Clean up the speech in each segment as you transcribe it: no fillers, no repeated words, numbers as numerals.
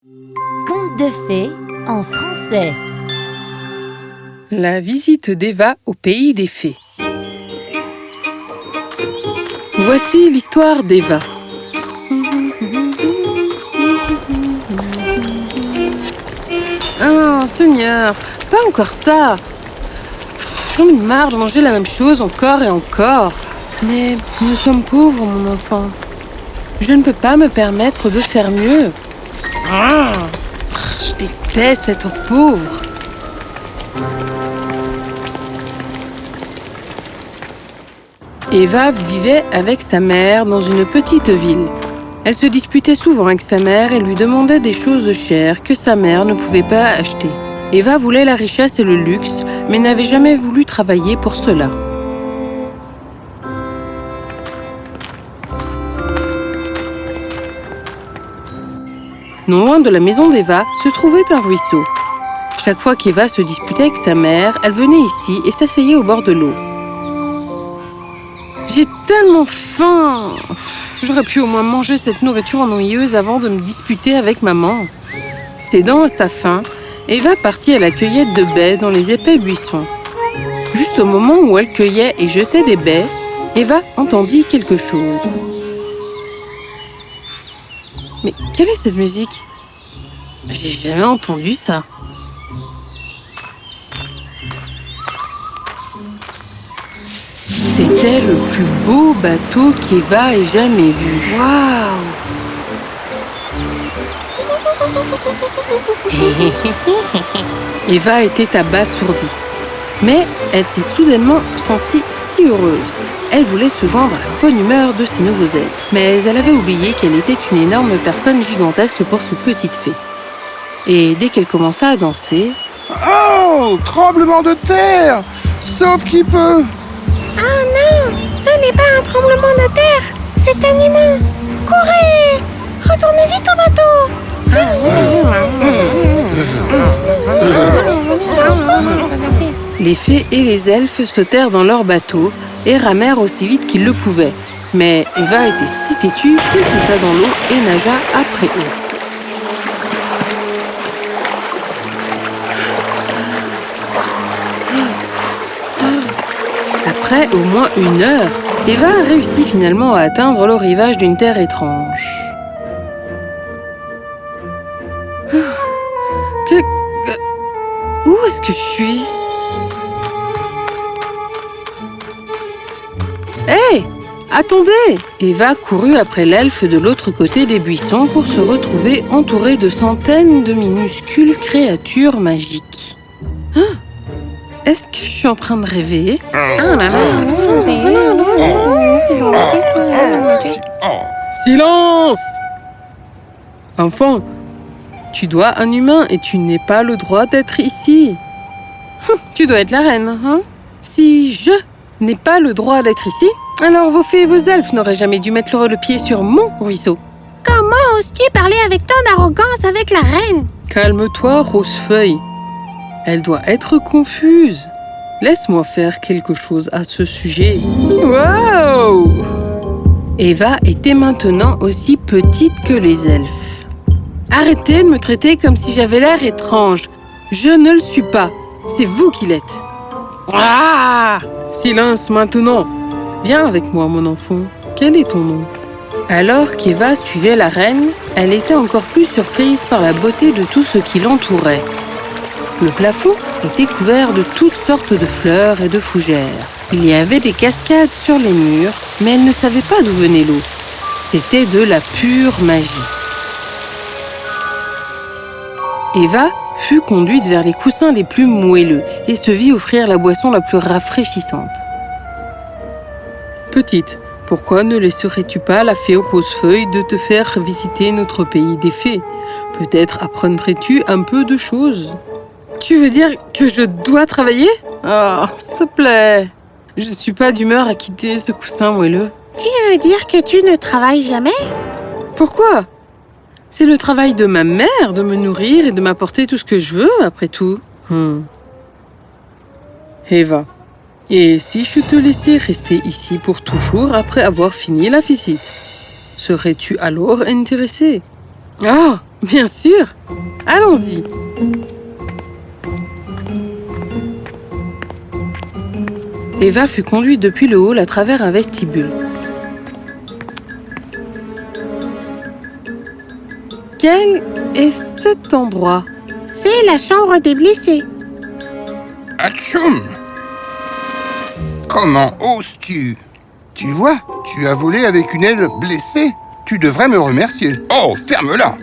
Conte de fées en français. La visite d'Eva au pays des fées. Voici l'histoire d'Eva. Ah, Seigneur, pas encore ça. J'en ai marre de manger la même chose encore et encore. Mais nous sommes pauvres, mon enfant. Je ne peux pas me permettre de faire mieux. Je déteste être pauvre. Eva vivait avec sa mère dans une petite ville. Elle se disputait souvent avec sa mère et lui demandait des choses chères que sa mère ne pouvait pas acheter. Eva voulait la richesse et le luxe, mais n'avait jamais voulu travailler pour cela. Non loin de la maison d'Eva se trouvait un ruisseau. Chaque fois qu'Eva se disputait avec sa mère, elle venait ici et s'asseyait au bord de l'eau. J'ai tellement faim! J'aurais pu au moins manger cette nourriture ennuyeuse avant de me disputer avec maman. Cédant à sa faim, Eva partit à la cueillette de baies dans les épais buissons. Juste au moment où elle cueillait et jetait des baies, Eva entendit quelque chose. Mais quelle est cette musique? J'ai jamais entendu ça. C'était le plus beau bateau qu'Eva ait jamais vu. Waouh! Eva était abasourdie. Mais elle s'est soudainement sentie si heureuse. Elle voulait se joindre à la bonne humeur de ses nouveaux êtres. Mais elle avait oublié qu'elle était une énorme personne gigantesque pour cette petite fée. Et dès qu'elle commença à danser... Oh! Tremblement de terre! Sauf qui peut! Oh non! Ce n'est pas un tremblement de terre! C'est un humain! Courez! Retournez vite au bateau! Les fées et les elfes sautèrent dans leur bateau et ramèrent aussi vite qu'ils le pouvaient. Mais Eva était si têtue qu'elle sauta dans l'eau et nagea après eux. Après au moins 1 heure, Eva réussit finalement à atteindre le rivage d'une terre étrange. Où est-ce que je suis? Hé! Attendez! Eva courut après l'elfe de l'autre côté des buissons pour se retrouver entourée de centaines de minuscules créatures magiques. Est-ce que je suis en train de rêver? Silence! Enfant, tu dois un humain et tu n'as pas le droit d'être ici. Tu dois être la reine, hein? Si je n'ai pas le droit d'être ici, alors vos fées et vos elfes n'auraient jamais dû mettre le pied sur mon ruisseau. Comment oses-tu parler avec tant d'arrogance avec la reine? Calme-toi, Rosefeuille. Elle doit être confuse. Laisse-moi faire quelque chose à ce sujet. Wow! Eva était maintenant aussi petite que les elfes. Arrêtez de me traiter comme si j'avais l'air étrange. Je ne le suis pas. C'est vous qui l'êtes. Ah! Silence maintenant. Viens avec moi, mon enfant. Quel est ton nom? Alors qu'Eva suivait la reine, elle était encore plus surprise par la beauté de tout ce qui l'entourait. Le plafond était couvert de toutes sortes de fleurs et de fougères. Il y avait des cascades sur les murs, mais elle ne savait pas d'où venait l'eau. C'était de la pure magie. Eva fut conduite vers les coussins les plus moelleux et se vit offrir la boisson la plus rafraîchissante. Petite, pourquoi ne laisserais-tu pas la fée Rosefeuille de te faire visiter notre pays des fées? Peut-être apprendrais-tu un peu de choses. Tu veux dire que je dois travailler? Oh, s'il te plaît. Je ne suis pas d'humeur à quitter ce coussin moelleux. Tu veux dire que tu ne travailles jamais? Pourquoi? C'est le travail de ma mère de me nourrir et de m'apporter tout ce que je veux, après tout. Eva, et si je te laissais rester ici pour toujours après avoir fini la visite? Serais-tu alors intéressée? Ah, Bien sûr. Allons-y. Eva fut conduite depuis le hall à travers un vestibule. Quel est cet endroit? C'est la chambre des blessés. Atchoum! Comment oses-tu? Tu vois, tu as volé avec une aile blessée. Tu devrais me remercier. Oh, ferme-la!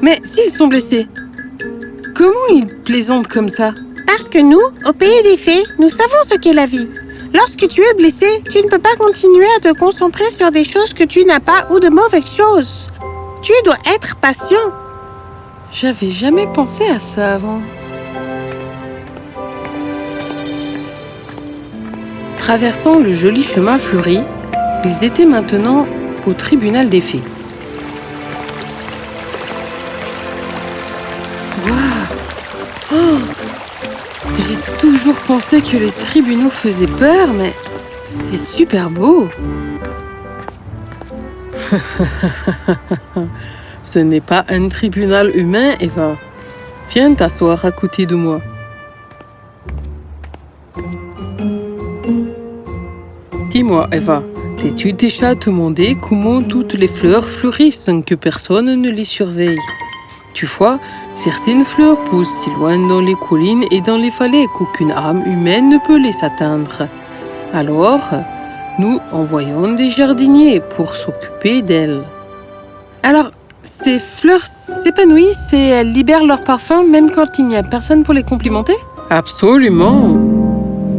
Mais s'ils sont blessés, comment ils plaisantent comme ça? Parce que nous, au pays des fées, nous savons ce qu'est la vie. Lorsque tu es blessé, tu ne peux pas continuer à te concentrer sur des choses que tu n'as pas ou de mauvaises choses. Tu dois être patient. J'avais jamais pensé à ça avant. Traversant le joli chemin fleuri, ils étaient maintenant au tribunal des fées. Waouh! Oh! J'ai toujours pensé que les tribunaux faisaient peur, mais c'est super beau. Ce n'est pas un tribunal humain, Eva. Viens t'asseoir à côté de moi. Dis-moi, Eva, t'es-tu déjà demandé comment toutes les fleurs fleurissent sans que personne ne les surveille? Tu vois, certaines fleurs poussent si loin dans les collines et dans les vallées qu'aucune âme humaine ne peut les atteindre. Alors, nous envoyons des jardiniers pour s'occuper d'elles. Alors, ces fleurs s'épanouissent et elles libèrent leur parfum même quand il n'y a personne pour les complimenter? Absolument!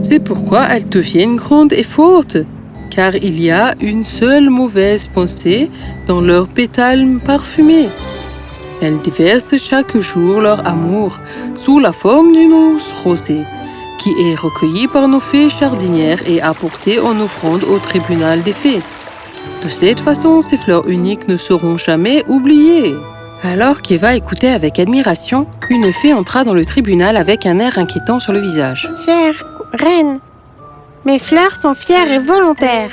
C'est pourquoi elles deviennent grandes et fortes, car il y a une seule mauvaise pensée dans leurs pétales parfumés. Elles déversent chaque jour leur amour sous la forme d'une rose rosée, qui est recueillie par nos fées jardinières et apportée en offrande au tribunal des fées. De cette façon, ces fleurs uniques ne seront jamais oubliées. Alors qu'Eva écoutait avec admiration, une fée entra dans le tribunal avec un air inquiétant sur le visage. Chère reine, mes fleurs sont fières et volontaires.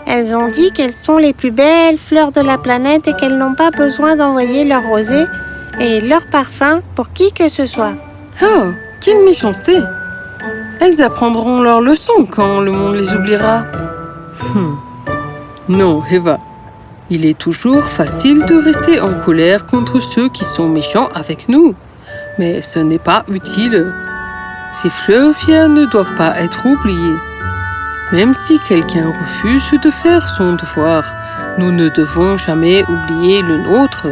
Elles ont dit qu'elles sont les plus belles fleurs de la planète et qu'elles n'ont pas besoin d'envoyer leur rosée et leur parfum pour qui que ce soit. Oh, quelle méchanceté! Elles apprendront leur leçon quand le monde les oubliera. Non, Eva. Il est toujours facile de rester en colère contre ceux qui sont méchants avec nous. Mais ce n'est pas utile. Ces fleurs fières ne doivent pas être oubliées. Même si quelqu'un refuse de faire son devoir, nous ne devons jamais oublier le nôtre.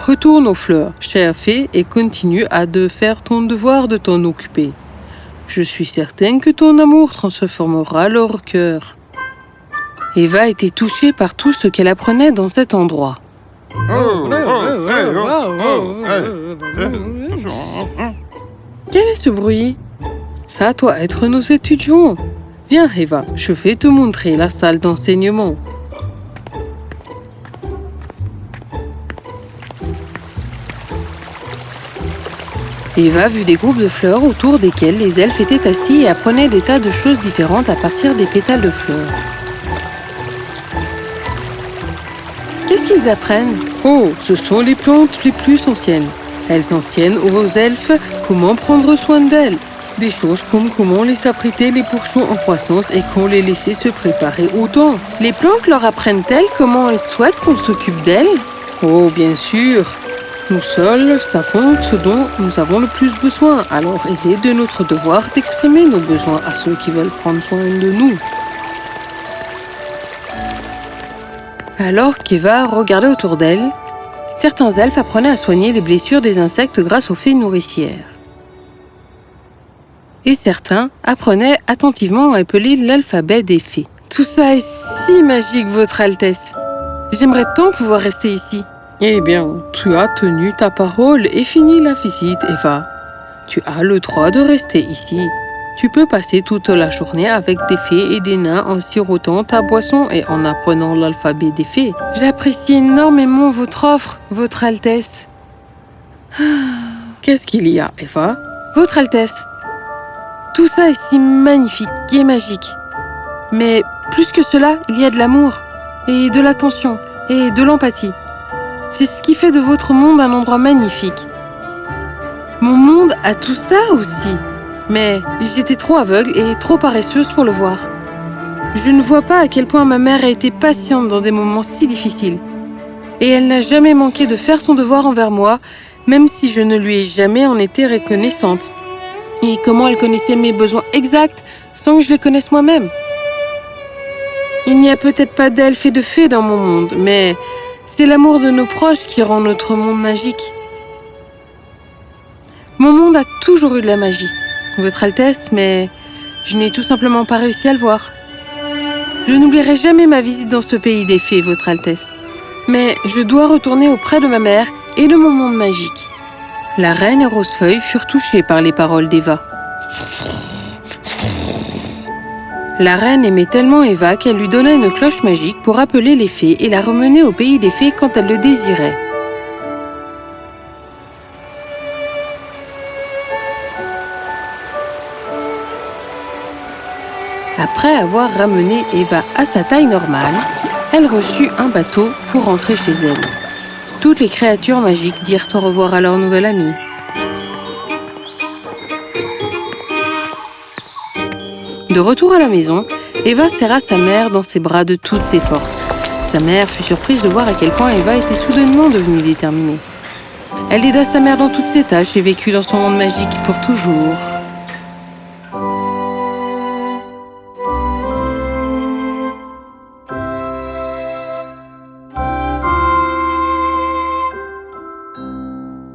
Retourne aux fleurs, chère fée, et continue à faire ton devoir de t'en occuper. Je suis certaine que ton amour transformera leur cœur. Eva était touchée par tout ce qu'elle apprenait dans cet endroit. Quel est ce bruit? Ça doit être nos étudiants. Viens, Eva, je vais te montrer la salle d'enseignement. Eva vit des groupes de fleurs autour desquels les elfes étaient assis et apprenaient des tas de choses différentes à partir des pétales de fleurs. Qu'est-ce qu'ils apprennent? Oh, ce sont les plantes les plus anciennes. Elles enseignent aux elfes comment prendre soin d'elles. Des choses comme comment les abriter les bourgeons en croissance et qu'on les laisser se préparer au temps. Les plantes leur apprennent-elles comment elles souhaitent qu'on s'occupe d'elles? Oh, bien sûr. Nous seuls savons ce dont nous avons le plus besoin. Alors, il est de notre devoir d'exprimer nos besoins à ceux qui veulent prendre soin de nous. Alors qu'Eva regardait autour d'elle, certains elfes apprenaient à soigner les blessures des insectes grâce aux fées nourricières. Et certains apprenaient attentivement à appeler l'alphabet des fées. Tout ça est si magique, Votre Altesse. J'aimerais tant pouvoir rester ici. Eh bien, tu as tenu ta parole et fini la visite, Eva. Tu as le droit de rester ici. Tu peux passer toute la journée avec des fées et des nains en sirotant ta boisson et en apprenant l'alphabet des fées. J'apprécie énormément votre offre, Votre Altesse. Qu'est-ce qu'il y a, Eva? Votre Altesse, tout ça est si magnifique et magique. Mais plus que cela, il y a de l'amour, et de l'attention, et de l'empathie. C'est ce qui fait de votre monde un endroit magnifique. Mon monde a tout ça aussi. Mais j'étais trop aveugle et trop paresseuse pour le voir. Je ne vois pas à quel point ma mère a été patiente dans des moments si difficiles. Et elle n'a jamais manqué de faire son devoir envers moi, même si je ne lui ai jamais en été reconnaissante. Et comment elle connaissait mes besoins exacts sans que je les connaisse moi-même. Il n'y a peut-être pas d'elfes et de fées dans mon monde, mais c'est l'amour de nos proches qui rend notre monde magique. Mon monde a toujours eu de la magie, Votre Altesse, mais je n'ai tout simplement pas réussi à le voir. Je n'oublierai jamais ma visite dans ce pays des fées, Votre Altesse. Mais je dois retourner auprès de ma mère et de mon monde magique. La reine et Rosefeuille furent touchées par les paroles d'Eva. La reine aimait tellement Eva qu'elle lui donna une cloche magique pour appeler les fées et la ramener au pays des fées quand elle le désirait. Après avoir ramené Eva à sa taille normale, elle reçut un bateau pour rentrer chez elle. Toutes les créatures magiques dirent au revoir à leur nouvelle amie. De retour à la maison, Eva serra sa mère dans ses bras de toutes ses forces. Sa mère fut surprise de voir à quel point Eva était soudainement devenue déterminée. Elle aida sa mère dans toutes ses tâches et vécut dans son monde magique pour toujours.